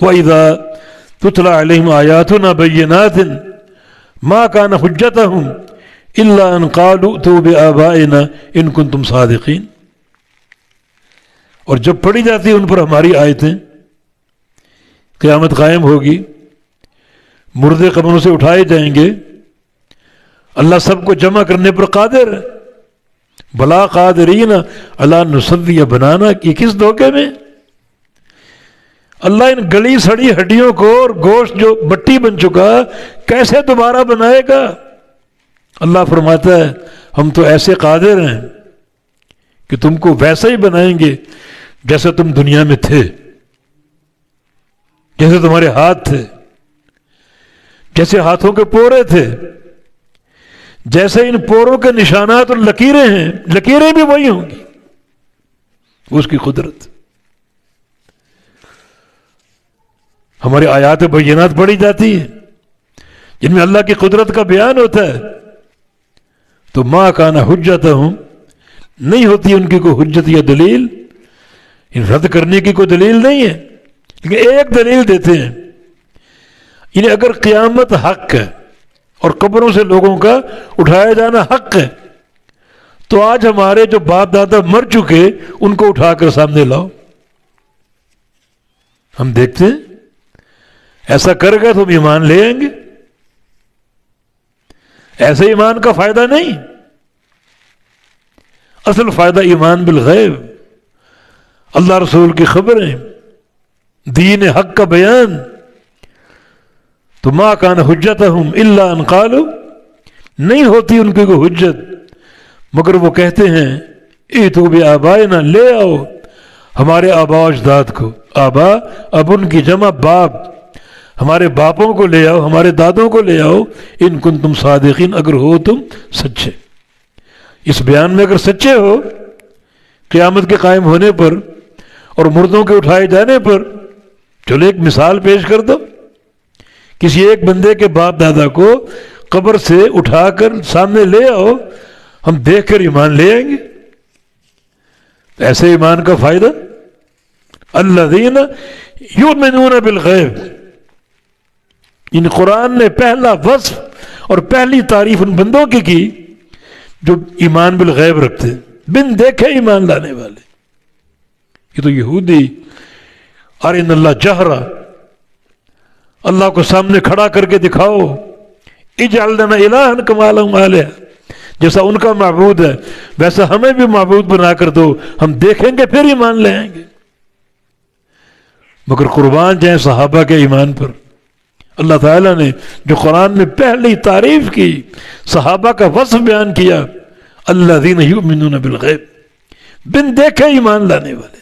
وَإِذَا تُتْلَى عَلَيْهِمْ آيَاتُنَا بَيِّنَاتٍ مَا كَانَ حُجَّتُهُمْ إِلَّا أَنْ قَالُوا ائْتُوا بِآبَائِنَا إِن كُنتُمْ صَادِقِينَ۔ اور جب پڑھی جاتی ان پر ہماری آیتیں، قیامت قائم ہوگی، مردے قبروں سے اٹھائے جائیں گے، اللہ سب کو جمع کرنے پر قادر ہے۔ بلا قادرین علی نسوی بنانا، کی کس دھوکے میں؟ اللہ ان گلی سڑی ہڈیوں کو اور گوشت جو مٹی بن چکا کیسے دوبارہ بنائے گا؟ اللہ فرماتا ہے ہم تو ایسے قادر ہیں کہ تم کو ویسا ہی بنائیں گے جیسے تم دنیا میں تھے، جیسے تمہارے ہاتھ تھے، جیسے ہاتھوں کے پورے تھے، جیسے ان پوروں کے نشانات اور لکیریں ہیں، لکیریں بھی وہی ہوں گی۔ اس کی قدرت، ہماری آیات بینات پڑھی جاتی ہیں جن میں اللہ کی قدرت کا بیان ہوتا ہے، تو ما کان حجتہم، نہیں ہوتی ان کی کوئی حجت یا دلیل، ان رد کرنے کی کوئی دلیل نہیں ہے، لیکن ایک دلیل دیتے ہیں، یعنی اگر قیامت حق ہے اور قبروں سے لوگوں کا اٹھایا جانا حق ہے، تو آج ہمارے جو باپ دادا مر چکے ان کو اٹھا کر سامنے لاؤ، ہم دیکھتے ہیں ایسا کر گئے تو ہم ایمان لے آئیں گے۔ ایسے ایمان کا فائدہ نہیں، اصل فائدہ ایمان بالغیب، اللہ رسول کی خبریں، دین حق کا بیان۔ تو ما کان حجتہم الا ان قالوا، نہیں ہوتی ان کی کوئی حجت مگر وہ کہتے ہیں ائتوا بآبائنا، لے آؤ ہمارے آبا و اجداد کو، آبا اب ان کی جمع باپ، ہمارے باپوں کو لے آؤ، ہمارے دادوں کو لے آؤ، ان کنتم صادقین، اگر ہو تم سچے۔ اس بیان میں اگر سچے ہو قیامت کے قائم ہونے پر اور مردوں کے اٹھائے جانے پر، چلو ایک مثال پیش کر دو، کسی ایک بندے کے باپ دادا کو قبر سے اٹھا کر سامنے لے آؤ، ہم دیکھ کر ایمان لے آئیں گے۔ ایسے ایمان کا فائدہ، الذین یؤمنون بالغیب، ان قرآن نے پہلا وصف اور پہلی تعریف ان بندوں کی جو ایمان بالغیب رکھتے، بن دیکھے ایمان لانے والے۔ یہ تو یہودی ارن اللہ جہرا، اللہ کو سامنے کھڑا کر کے دکھاؤ، اجعل لنا الہا کما لہم آلہہ، جیسا ان کا معبود ہے ویسا ہمیں بھی معبود بنا کر دو، ہم دیکھیں گے پھر ایمان لے آئیں گے۔ مگر قربان جائیں صحابہ کے ایمان پر، اللہ تعالیٰ نے جو قرآن میں پہلی تعریف کی، صحابہ کا وصف بیان کیا، الذین یؤمنون بالغیب، بن دیکھے ایمان لانے والے۔